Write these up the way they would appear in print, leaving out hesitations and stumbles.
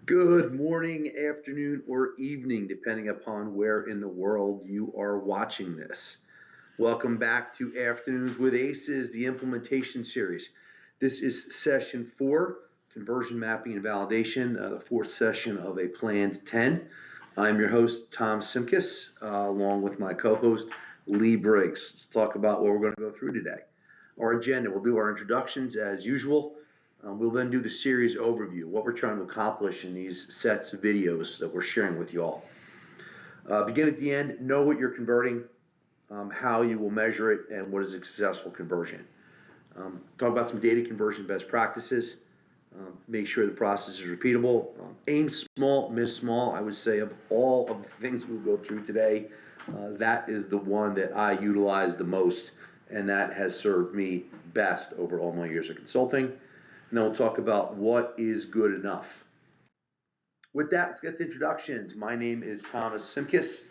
Good morning, afternoon, or evening, depending upon where in the world you are watching this. Welcome back to Afternoons with Aces, the implementation series. This is session 4, conversion mapping and validation, the fourth session of a planned 10. I'm your host, Tom Simkis, along with my co-host, Lee Briggs. Let's talk about what we're going to go through today. Our agenda, we'll do our introductions as usual. We'll then do the series overview, what we're trying to accomplish in these sets of videos that we're sharing with you all. Begin at the end, know what you're converting, how you will measure it, and what is a successful conversion. Talk about some data conversion best practices. Make sure the process is repeatable. Aim small, miss small. I would say of all of the things we'll go through today, that is the one that I utilize the most, and that has served me best over all my years of consulting. And then we'll talk about what is good enough. With that, let's get to introductions. My name is Thomas Simkis.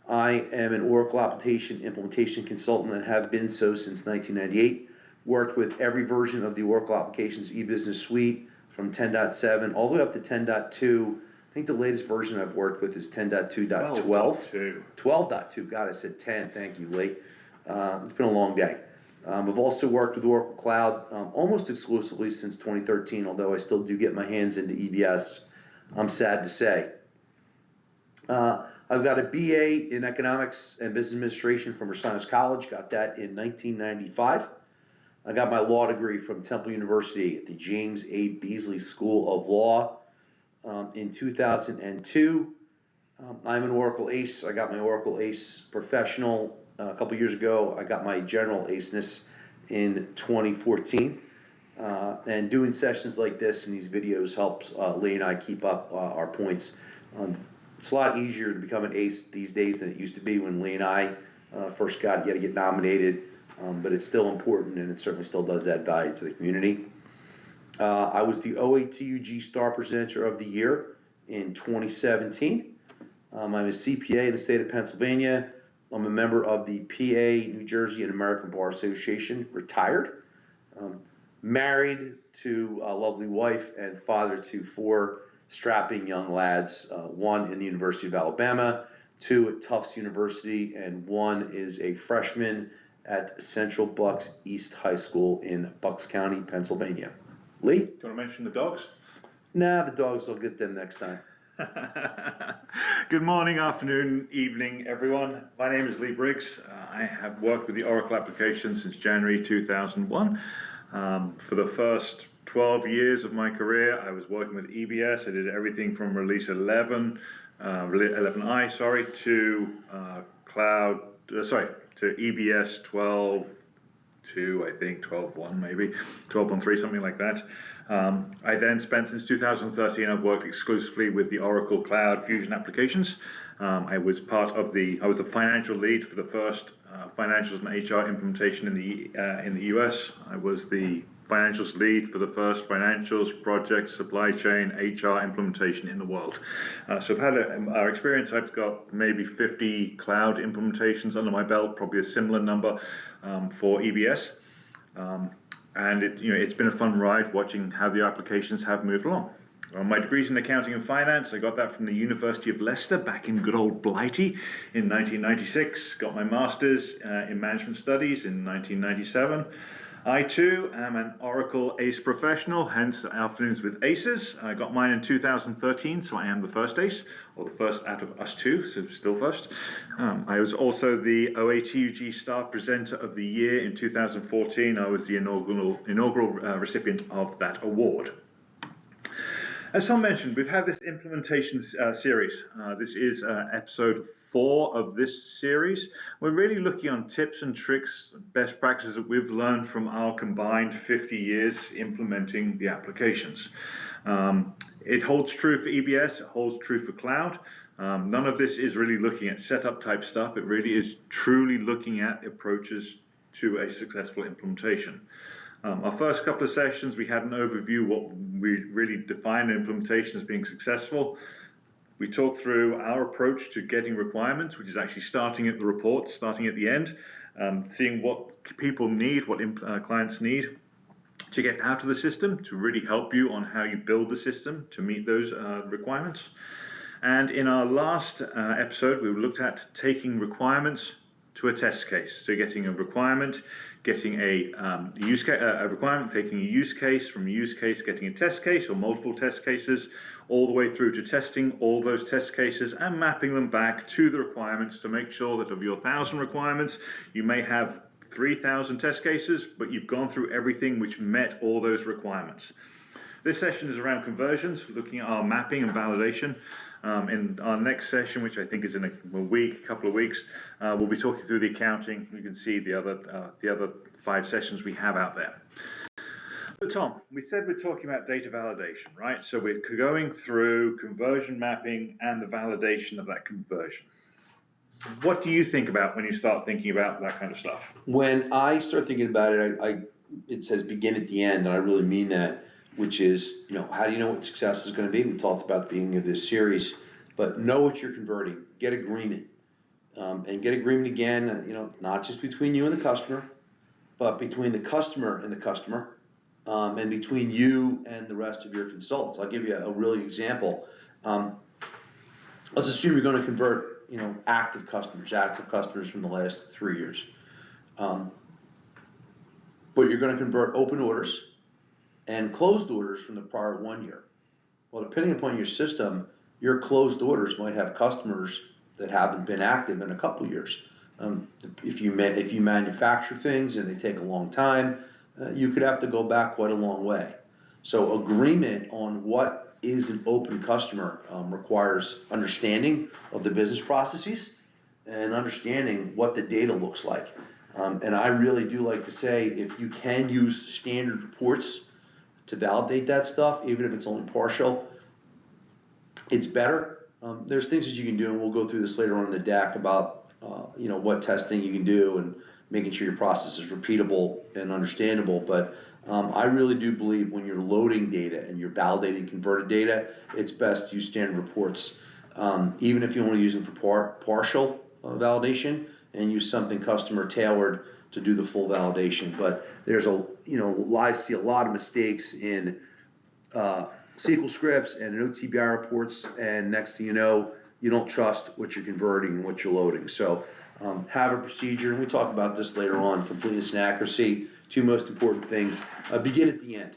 I am an Oracle application implementation consultant and have been so since 1998. Worked with every version of the Oracle Applications e-business suite from 10.7 all the way up to 10.2. I think the latest version I've worked with is 10.2.12. 12.2. God, I said 10. Thank you, Lee. It's been a long day. I've also worked with Oracle Cloud almost exclusively since 2013, although I still do get my hands into EBS, I'm sad to say. I've got a BA in Economics and Business Administration from Versailles College, got that in 1995. I got my law degree from Temple University at the James A. Beasley School of Law in 2002. I'm an Oracle ACE. I got my Oracle ACE professional a couple years ago. I got my general ACEness in 2014. And doing sessions like this and these videos helps Lee and I keep up our points. It's a lot easier to become an ACE these days than it used to be when Lee and I first got, you got to get nominated, but it's still important and it certainly still does add value to the community. I was the OATUG Star Presenter of the Year in 2017. I'm a CPA in the state of Pennsylvania. I'm a member of the PA, New Jersey, and American Bar Association, retired. Married to a lovely wife and father to 4 strapping young lads, 1 in the University of Alabama, 2 at Tufts University, and 1 is a freshman at Central Bucks East High School in Bucks County, Pennsylvania. Lee? Do you want to mention the dogs? Nah, the dogs, I'll get them next time. Good morning, afternoon, evening, everyone. My name is Lee Briggs. I have worked with the Oracle application since January 2001. For the first 12 years of my career, I was working with EBS. I did everything from release 11, 11i, to to EBS 12. I think 12.1 maybe, 12.3, something like that. I then spent, since 2013, I've worked exclusively with the Oracle Cloud Fusion applications. I was the financial lead for the first financials and HR implementation in the US. I was the financials lead for the first financials, project, supply chain, HR implementation in the world. So I've had our experience. I've got maybe 50 cloud implementations under my belt, probably a similar number for EBS. And it's been a fun ride watching how the applications have moved along. My degrees in accounting and finance, I got that from the University of Leicester back in good old Blighty in 1996. Got my master's in management studies in 1997. I too am an Oracle ACE professional, hence Afternoons with Aces. I got mine in 2013, so I am the first ACE, or the first out of us 2, so still first. I was also the OATUG Star Presenter of the Year in 2014. I was the inaugural recipient of that award. As Tom mentioned, we've had this implementation series. This is episode 4 of this series. We're really looking on tips and tricks, best practices that we've learned from our combined 50 years implementing the applications. It holds true for EBS, it holds true for cloud. None of this is really looking at setup type stuff. It really is truly looking at approaches to a successful implementation. Our first couple of sessions, we had an overview what we really define implementation as being successful. We talked through our approach to getting requirements, which is actually starting at the report, starting at the end, seeing what people need, what clients need. to get out of the system to really help you on how you build the system to meet those requirements. And in our last episode, we looked at taking requirements to a test case. So getting a requirement, getting a requirement, taking a use case, from a use case, getting a test case or multiple test cases, all the way through to testing all those test cases and mapping them back to the requirements to make sure that of your 1,000 requirements, you may have 3,000 test cases, but you've gone through everything which met all those requirements. This session is around conversions, looking at our mapping and validation. In our next session, which I think is in a couple of weeks, we'll be talking through the accounting. You can see the other 5 sessions we have out there. But Tom, we said we're talking about data validation, right? So we're going through conversion mapping and the validation of that conversion. What do you think about when you start thinking about that kind of stuff? When I start thinking about it, it says begin at the end, and I really mean that, which is, how do you know what success is going to be? We talked about at the beginning of this series, but know what you're converting, get agreement, and get agreement again, not just between you and the customer, but between the customer and the customer, and between you and the rest of your consultants. I'll give you a real example. Let's assume you're going to convert active customers from the last 3 years. But you're going to convert open orders and closed orders from the prior 1 year. Well, depending upon your system, your closed orders might have customers that haven't been active in a couple years. If you manufacture things and they take a long time, you could have to go back quite a long way. So agreement on what is an open customer requires understanding of the business processes and understanding what the data looks like. And I really do like to say, if you can use standard reports to validate that stuff, even if it's only partial, it's better. There's things that you can do, and we'll go through this later on in the deck about what testing you can do and making sure your process is repeatable and understandable. But I really do believe when you're loading data and you're validating converted data, it's best to use standard reports, even if you only use them for partial validation, and use something customer tailored to do the full validation. But there's I see a lot of mistakes in SQL scripts and in OTBI reports, and next thing you know, you don't trust what you're converting and what you're loading. So have a procedure, and we talk about this later on, completeness and accuracy, 2 most important things. Begin at the end.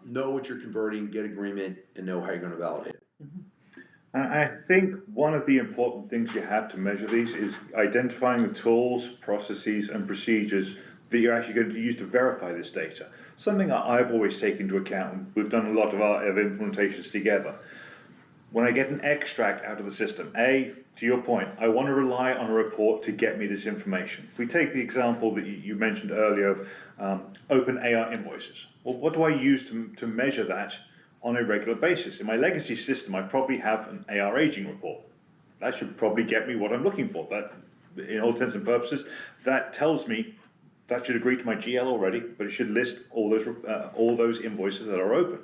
Know what you're converting, get agreement, and know how you're going to validate it. I think one of the important things you have to measure these is identifying the tools, processes, and procedures that you're actually going to use to verify this data. Something that I've always taken into account, and we've done a lot of our implementations together. When I get an extract out of the system, to your point, I want to rely on a report to get me this information. If we take the example that you mentioned earlier of open AR invoices, well, what do I use to measure that on a regular basis? In my legacy system, I probably have an AR aging report. That should probably get me what I'm looking for. That, in all intents and purposes, that tells me that should agree to my GL already, but it should list all those invoices that are open.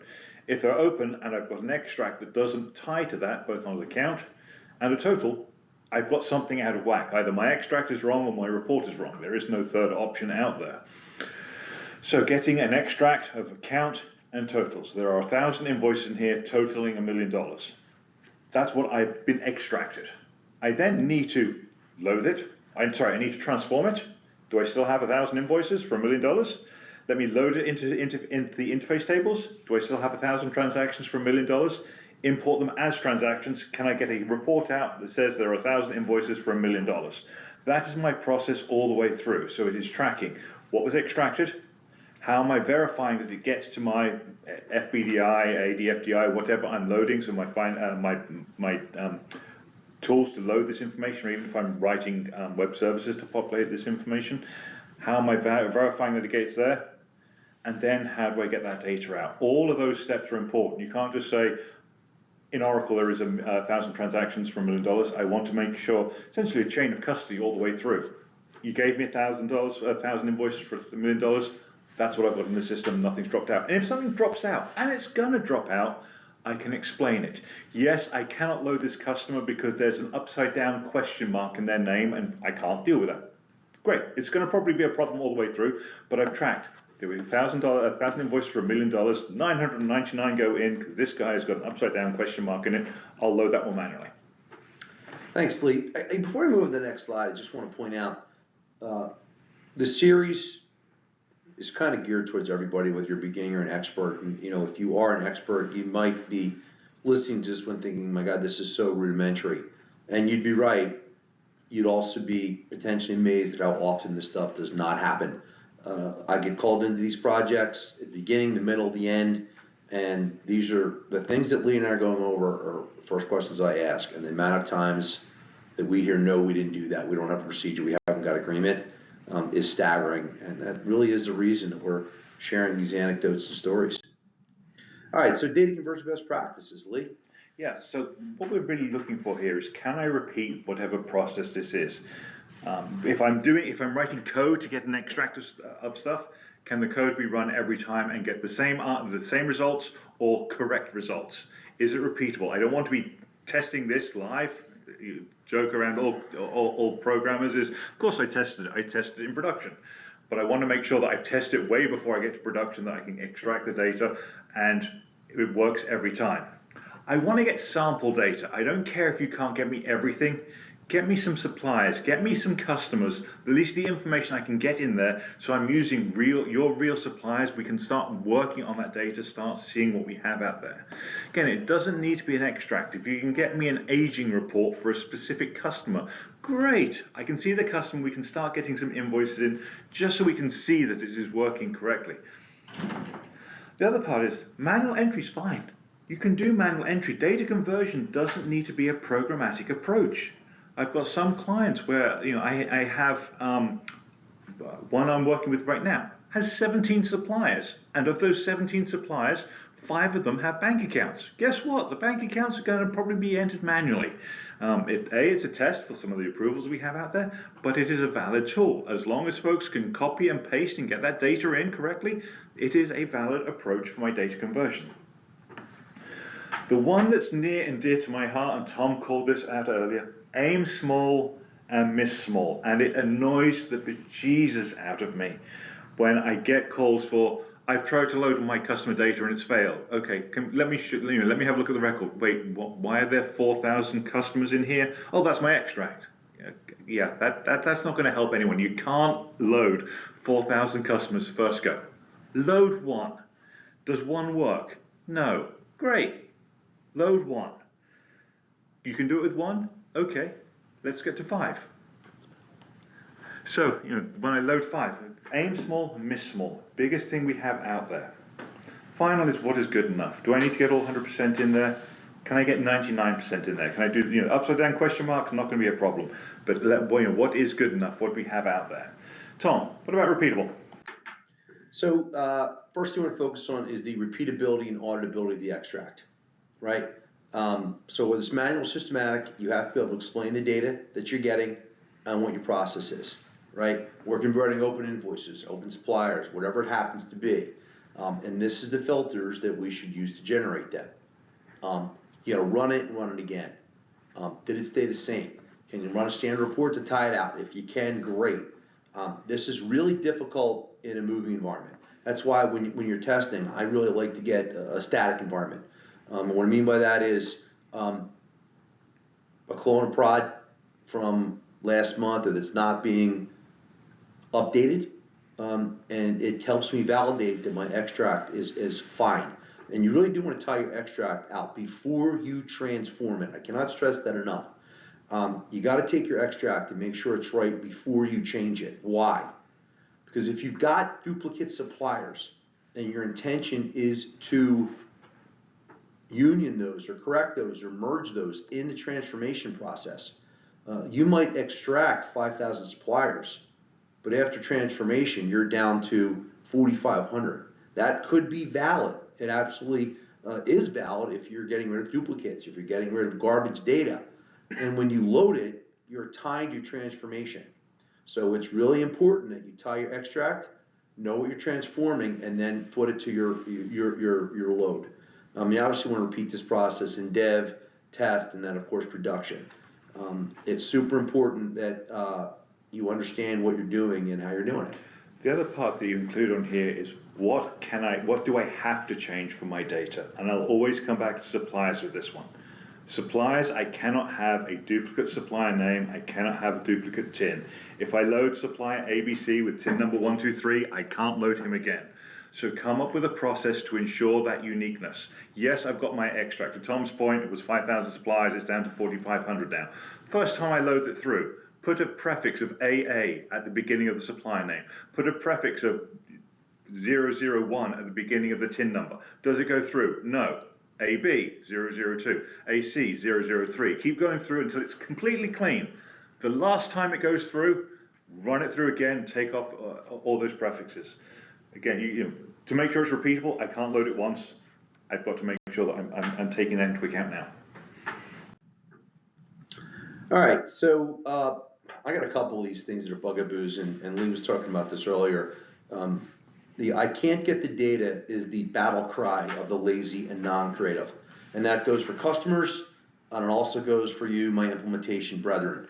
If they're open and I've got an extract that doesn't tie to that, both on the count and a total, I've got something out of whack. Either my extract is wrong or my report is wrong. There is no third option out there. So getting an extract of account and totals. There are 1,000 invoices in here totaling $1 million. That's what I've been extracted. I then need to load it. I need to transform it. Do I still have 1,000 invoices for $1 million? Let me load it into the interface tables. Do I still have 1,000 transactions for $1 million? Import them as transactions. Can I get a report out that says there are 1,000 invoices for $1 million? That is my process all the way through. So it is tracking what was extracted. How am I verifying that it gets to my FBDI, ADFDI, whatever I'm loading? So my tools to load this information, or even if I'm writing web services to populate this information. How am I verifying that it gets there? And then how do I get that data out? All of those steps are important. You can't just say, in Oracle there is 1,000 transactions for $1 million. I want to make sure, essentially a chain of custody all the way through. You gave me $1,000 invoices for $1 million. That's what I've got in the system. Nothing's dropped out. And if something drops out, and it's going to drop out, I can explain it. Yes, I cannot load this customer because there's an upside down question mark in their name, and I can't deal with that. Great, it's going to probably be a problem all the way through, but I've tracked There will be $1,000 invoice for $1 million, 999 go in because this guy has got an upside down question mark in it. I'll load that one manually. Thanks, Lee. Before we move to the next slide, I just want to point out the series is kind of geared towards everybody, whether you're a beginner or an expert. And if you are an expert, you might be listening to this one thinking, "My God, this is so rudimentary," and you'd be right. You'd also be potentially amazed at how often this stuff does not happen. I get called into these projects at the beginning, the middle, the end, and these are the things that Lee and I are going over are the first questions I ask. And the amount of times that we hear, "No, we didn't do that. We don't have a procedure. We haven't got agreement," is staggering. And that really is the reason that we're sharing these anecdotes and stories. All right, so data conversion best practices, Lee. Yeah, so what we're really looking for here is, can I repeat whatever process this is? If I'm writing code to get an extract of stuff, can the code be run every time and get the same results or correct results? Is it repeatable? I don't want to be testing this live. You joke around all programmers is, of course I tested it in production, but I want to make sure that I've tested it way before I get to production, that I can extract the data and it works every time. I want to get sample data. I don't care if you can't get me everything. Get me some suppliers, get me some customers, at least the information I can get in there, so I'm using your real suppliers. We can start working on that data, start seeing what we have out there. Again, it doesn't need to be an extract. If you can get me an aging report for a specific customer, great. I can see the customer, we can start getting some invoices in, just so we can see that it is working correctly. The other part is, manual entry is fine. You can do manual entry. Data conversion doesn't need to be a programmatic approach. I've got some clients where I have one I'm working with right now has 17 suppliers, and of those 17 suppliers, 5 of them have bank accounts. Guess what? The bank accounts are going to probably be entered manually. It's a test for some of the approvals we have out there, but it is a valid tool. As long as folks can copy and paste and get that data in correctly, it is a valid approach for my data conversion. The one that's near and dear to my heart, and Tom called this out earlier, aim small and miss small. And it annoys the bejesus out of me when I get calls for, I've tried to load my customer data and it's failed. Okay, let me have a look at the record. Wait, why are there 4,000 customers in here? Oh, that's my extract. Yeah, that's not going to help anyone. You can't load 4,000 customers first go. Load one. Does one work? No. Great. Load one. You can do it with one? Okay, let's get to 5. So, when I load 5, aim small, miss small. Biggest thing we have out there. Final is, what is good enough? Do I need to get all 100% in there? Can I get 99% in there? Can I do, upside down question marks? Not going to be a problem. But what is good enough? What we have out there. Tom, what about repeatable? So first thing we want to focus on is the repeatability and auditability of the extract, right? So with this manual systematic, you have to be able to explain the data that you're getting and what your process is, right? We're converting open invoices, open suppliers, whatever it happens to be. And this is the filters that we should use to generate them. Run it and run it again. Did it stay the same? Can you run a standard report to tie it out? If you can, great. This is really difficult in a moving environment. That's why when you're testing, I really like to get a static environment. What I mean by that is a clone prod from last month that's not being updated, and it helps me validate that my extract is fine. And you really do want to tie your extract out before you transform it. I cannot stress that enough. You got to take your extract and make sure it's right before you change it. Why? Because if you've got duplicate suppliers and your intention is to union those or correct those or merge those in the transformation process, you might extract 5,000 suppliers, but after transformation you're down to 4,500. That could be valid. It absolutely is valid if you're getting rid of duplicates, if you're getting rid of garbage data. And when you load it, you're tying your transformation. So it's really important that you tie your extract, know what you're transforming, and then put it to your load. You obviously want to repeat this process in dev, test, and then of course production. It's super important that you understand what you're doing and how you're doing it. The other part that you include on here is what do I have to change for my data? And I'll always come back to suppliers with this one. Suppliers, I cannot have a duplicate supplier name. I cannot have a duplicate tin. If I load supplier ABC with tin number 123, I can't load him again. So come up with a process to ensure that uniqueness. Yes, I've got my extract. To Tom's point, it was 5,000 suppliers. It's down to 4,500 now. First time I load it through, put a prefix of AA at the beginning of the supplier name. Put a prefix of 001 at the beginning of the tin number. Does it go through? No. AB 002, AC 003. Keep going through until it's completely clean. The last time it goes through, run it through again, take off all those prefixes. Again, to make sure it's repeatable, I can't load it once. I've got to make sure that I'm taking that into account now. All right, so I got a couple of these things that are bugaboos, and Lee was talking about this earlier. The I can't get the data is the battle cry of the lazy and non-creative. And that goes for customers, and it also goes for you, my implementation brethren.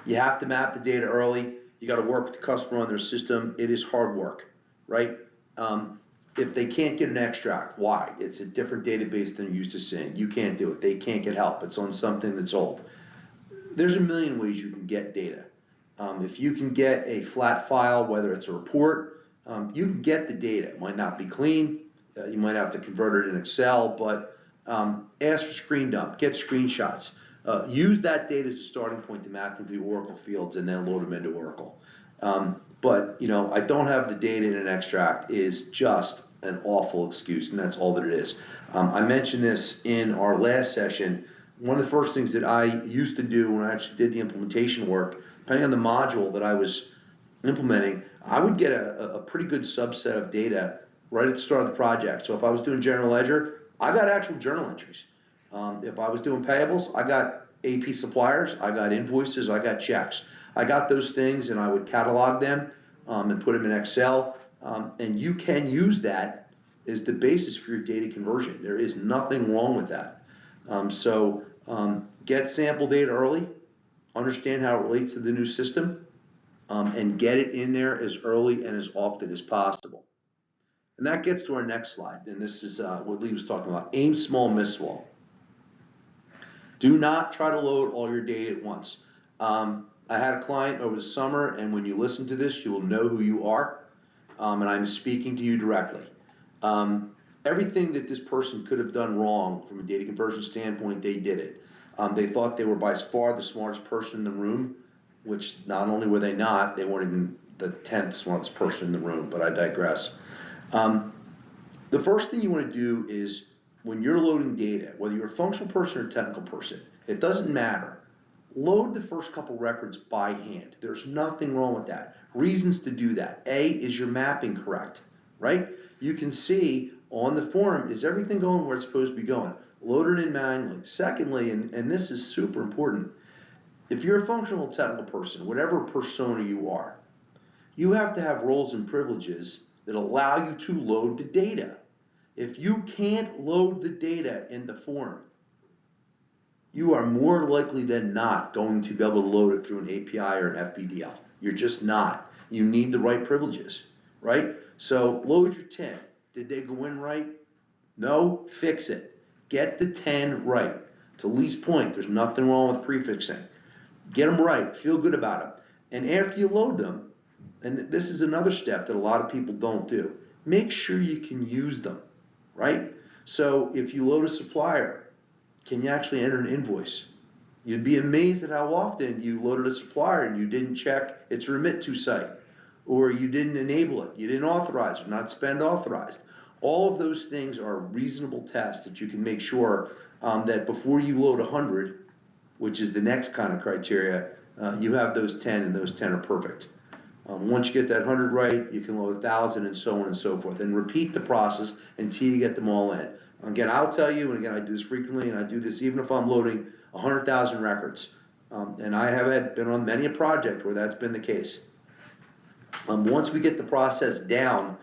You have to map the data early. You got to work with the customer on their system. It is hard work, right? If they can't get an extract, why? It's a different database than they're used to seeing. You can't do it. They can't get help. It's on something that's old. There's a million ways you can get data. If you can get a flat file, whether it's a report, you can get the data. It might not be clean. You might have to convert it in Excel, but ask for screen dump, get screenshots. Use that data as a starting point to map into the Oracle fields and then load them into Oracle. But I don't have the data in an extract is just an awful excuse, and that's all that it is. I mentioned this in our last session. One of the first things that I used to do when I actually did the implementation work, depending on the module that I was implementing, I would get a pretty good subset of data right at the start of the project. So if I was doing general ledger, I got actual journal entries. If I was doing payables, I got AP suppliers, I got invoices, I got checks. I got those things and I would catalog them and put them in Excel. And you can use that as the basis for your data conversion. There is nothing wrong with that. So get sample data early, understand how it relates to the new system, and get it in there as early and as often as possible. And that gets to our next slide, and this is what Lee was talking about. Aim small, miss small. Do not try to load all your data at once. I had a client over the summer, and when you listen to this, you will know who you are, and I'm speaking to you directly. Everything that this person could have done wrong from a data conversion standpoint, they did it. They thought they were by far the smartest person in the room, which not only were they not, they weren't even the 10th smartest person in the room, but I digress. The first thing you want to do is when you're loading data, whether you're a functional person or a technical person, it doesn't matter. Load the first couple records by hand. There's nothing wrong with that. Reasons to do that. A, is your mapping correct, right? You can see on the form, is everything going where it's supposed to be going? Load it in manually. Secondly, and this is super important, if you're a functional technical person, whatever persona you are, you have to have roles and privileges that allow you to load the data. If you can't load the data in the form, you are more likely than not going to be able to load it through an API or an FBDL. You're just not. You need the right privileges, right? So load your 10. Did they go in right? No, fix it. Get the 10 right. To Lee's point, there's nothing wrong with prefixing. Get them right, feel good about them. And after you load them, and this is another step that a lot of people don't do, make sure you can use them, right? So if you load a supplier, can you actually enter an invoice? You'd be amazed at how often you loaded a supplier and you didn't check its remit to site, or you didn't enable it, you didn't authorize or not spend authorized. All of those things are reasonable tests that you can make sure that before you load 100, which is the next kind of criteria, you have those 10 and those 10 are perfect. Once you get that 100 right, you can load 1,000 and so on and so forth, and repeat the process until you get them all in. Again, I'll tell you, and again, I do this frequently, and I do this even if I'm loading 100,000 records. And I have been on many a project where that's been the case. Once we get the process down,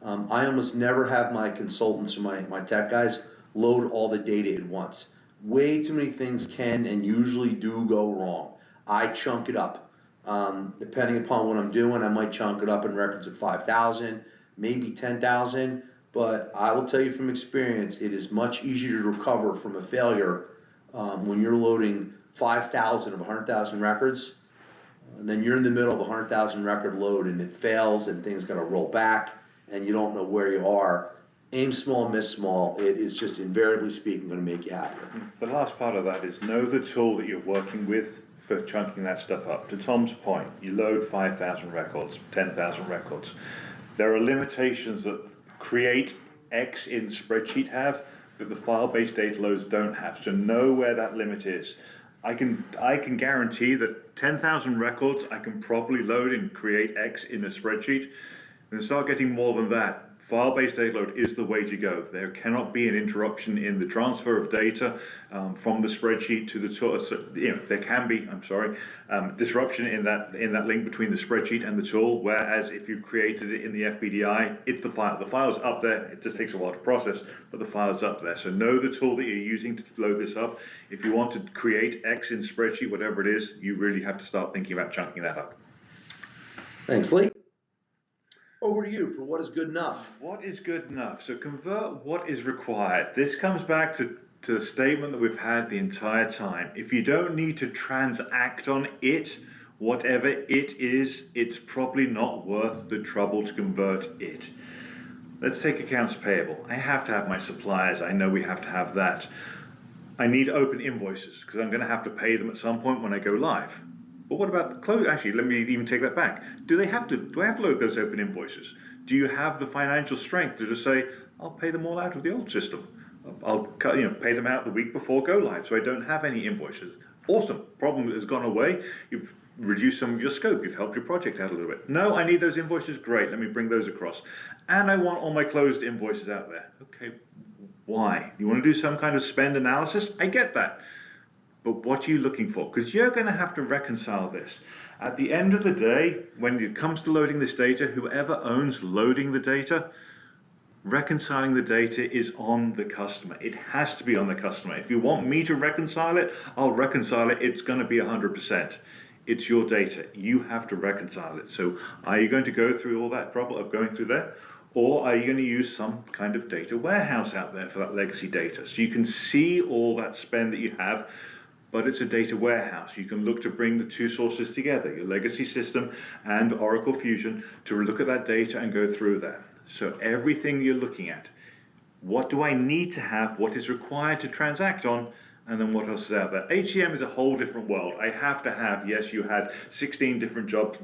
I almost never have my consultants or my tech guys load all the data at once. Way too many things can and usually do go wrong. I chunk it up. Depending upon what I'm doing, I might chunk it up in records of 5,000, maybe 10,000. But I will tell you from experience, it is much easier to recover from a failure when you're loading 5,000 of 100,000 records. And then you're in the middle of a 100,000 record load and it fails and things got to roll back and you don't know where you are. Aim small, miss small. It is just invariably speaking going to make you happier. The last part of that is know the tool that you're working with for chunking that stuff up. To Tom's point, you load 5,000 records, 10,000 records. There are limitations that Create X in spreadsheet have that the file-based data loads don't have. So know where that limit is. I can guarantee that 10,000 records I can probably load in Create X in a spreadsheet. And start getting more than that. File-based data load is the way to go. There cannot be an interruption in the transfer of data from the spreadsheet to the tool. So, there can be, disruption in that link between the spreadsheet and the tool. Whereas if you've created it in the FBDI, it's the file. The file's up there. It just takes a while to process, but the file's up there. So know the tool that you're using to load this up. If you want to create X in spreadsheet, whatever it is, you really have to start thinking about chunking that up. Thanks, Lee. Over to you for what is good enough. What is good enough? So convert what is required. This comes back to the statement that we've had the entire time. If you don't need to transact on it, whatever it is, it's probably not worth the trouble to convert it. Let's take accounts payable. I have to have my suppliers. I know we have to have that. I need open invoices because I'm going to have to pay them at some point when I go live. But what about the close? Actually, let me even take that back. Do I have to load those open invoices? Do you have the financial strength to just say, I'll pay them all out of the old system? I'll pay them out the week before go live so I don't have any invoices. Awesome. Problem has gone away. You've reduced some of your scope. You've helped your project out a little bit. No, I need those invoices. Great. Let me bring those across. And I want all my closed invoices out there. Okay. Why? You want to do some kind of spend analysis? I get that. But what are you looking for? Because you're going to have to reconcile this. At the end of the day, when it comes to loading this data, whoever owns loading the data, reconciling the data is on the customer. It has to be on the customer. If you want me to reconcile it, I'll reconcile it. It's going to be 100%. It's your data. You have to reconcile it. So are you going to go through all that trouble of going through there? Or are you going to use some kind of data warehouse out there for that legacy data? So you can see all that spend that you have, but it's a data warehouse. You can look to bring the two sources together, your legacy system and Oracle Fusion, to look at that data and go through that. So everything you're looking at, what do I need to have, what is required to transact on, and then what else is out there? HCM is a whole different world. I have to have, yes, you had 16 different jobs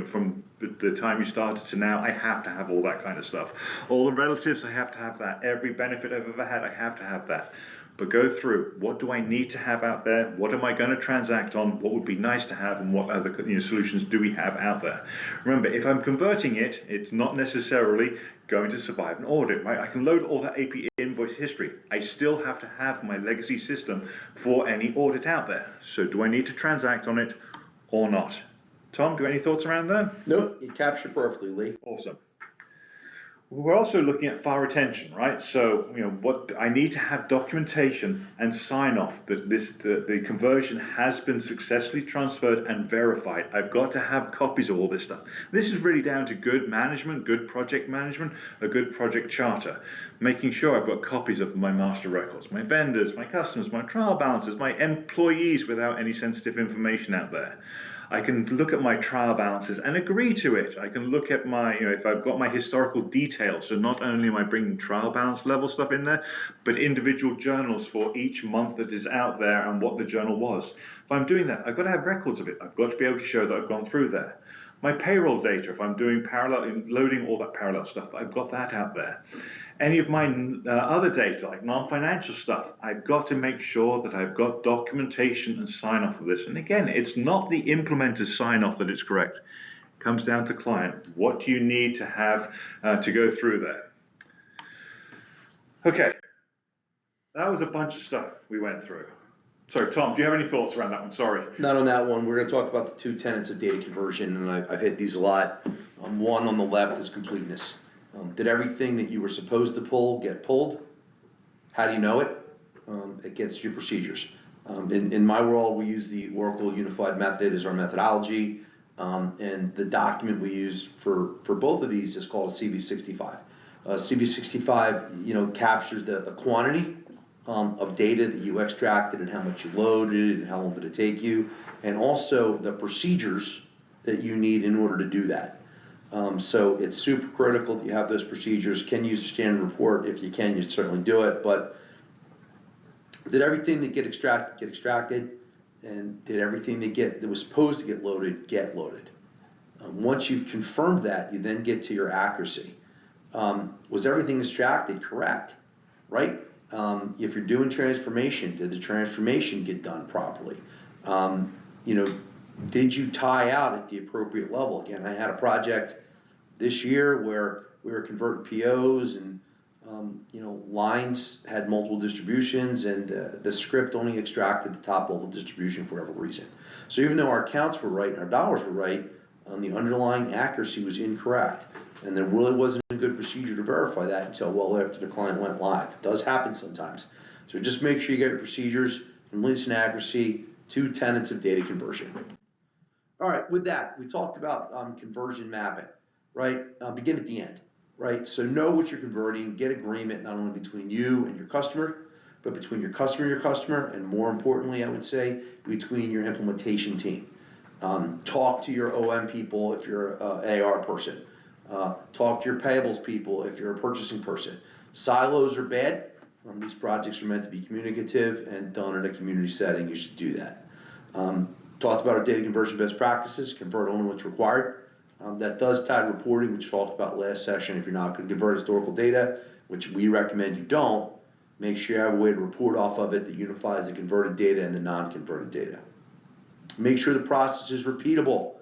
from the time you started to now. I have to have all that kind of stuff. All the relatives, I have to have that. Every benefit I've ever had, I have to have that. But go through, what do I need to have out there? What am I going to transact on? What would be nice to have? And what other solutions do we have out there? Remember, if I'm converting it, it's not necessarily going to survive an audit, right? I can load all that AP invoice history. I still have to have my legacy system for any audit out there. So do I need to transact on it or not? Tom, do you have any thoughts around that? Nope, you captured perfectly, Lee. Awesome. We're also looking at file retention, right? So, what I need to have documentation and sign off that the conversion has been successfully transferred and verified. I've got to have copies of all this stuff. This is really down to good management, good project management, a good project charter, making sure I've got copies of my master records, my vendors, my customers, my trial balances, my employees without any sensitive information out there. I can look at my trial balances and agree to it. I can look at my, if I've got my historical details, so not only am I bringing trial balance level stuff in there, but individual journals for each month that is out there and what the journal was. If I'm doing that, I've got to have records of it. I've got to be able to show that I've gone through there. My payroll data, if I'm doing parallel, loading all that parallel stuff, I've got that out there. Any of my other data, like non-financial stuff, I've got to make sure that I've got documentation and sign off of this. And again, it's not the implementer's sign off that it's correct. It comes down to client. What do you need to have to go through there? Okay, that was a bunch of stuff we went through. Sorry, Tom, do you have any thoughts around that one? Sorry. Not on that one. We're going to talk about the two tenets of data conversion, and I've hit these a lot. One on the left is completeness. Did everything that you were supposed to pull get pulled? How do you know it? Against your procedures. In my world, we use the Oracle Unified Method as our methodology. And the document we use for both of these is called a CV65. CV65, captures the quantity of data that you extracted and how much you loaded and how long did it take you, and also the procedures that you need in order to do that. So it's super critical that you have those procedures. Can use a standard report? If you can, you certainly do it. But did everything that get extracted, and did everything that was supposed to get loaded? Once you've confirmed that, you then get to your accuracy. Was everything extracted correct? Right? If you're doing transformation, did the transformation get done properly? Did you tie out at the appropriate level? Again, I had a project this year where we were converting POs, and lines had multiple distributions, and the script only extracted the top level distribution for whatever reason. So even though our counts were right and our dollars were right, the underlying accuracy was incorrect. And there really wasn't a good procedure to verify that until well after the client went live. It does happen sometimes. So just make sure you get your procedures, completeness and accuracy, 2 tenets of data conversion. All right, with that, we talked about conversion mapping, right? Begin at the end, right? So know what you're converting, get agreement not only between you and your customer, but between your customer, and more importantly, I would say, between your implementation team. Talk to your OM people if you're an AR person. Talk to your payables people if you're a purchasing person. Silos are bad. These projects are meant to be communicative and done in a community setting. You should do that. Talked about our data conversion best practices, convert only what's required. That does tie to reporting, which we talked about last session. If you're not going to convert historical data, which we recommend you don't, make sure you have a way to report off of it that unifies the converted data and the non-converted data. Make sure the process is repeatable.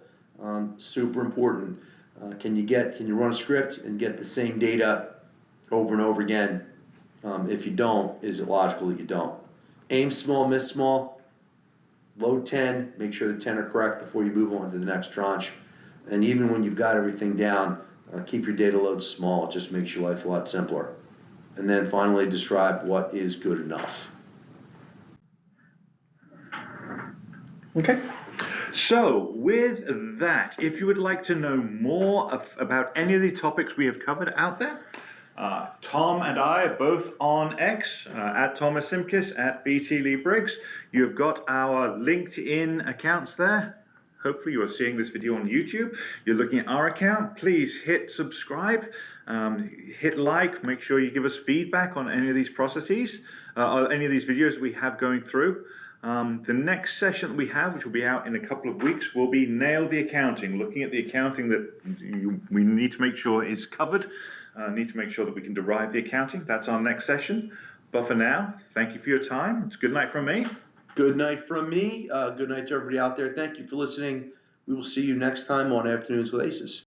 Super important. Can you run a script and get the same data over and over again? If you don't, is it logical that you don't? Aim small, miss small. Load 10, make sure the 10 are correct before you move on to the next tranche. And even when you've got everything down, keep your data loads small. It just makes your life a lot simpler. And then finally, describe what is good enough. Okay. So with that, if you would like to know more about any of the topics we have covered out there, Tom and I are both on X, at Thomas Simkis, at BT Lee Briggs. You've got our LinkedIn accounts there. Hopefully you are seeing this video on YouTube. You're looking at our account. Please hit subscribe, hit like, make sure you give us feedback on any of these processes, or any of these videos we have going through. The next session that we have, which will be out in a couple of weeks, will be Nail the Accounting, looking at the accounting that we need to make sure is covered, need to make sure that we can derive the accounting. That's our next session. But for now, thank you for your time. It's good night from me. Good night from me. Good night to everybody out there. Thank you for listening. We will see you next time on Afternoons with Aces.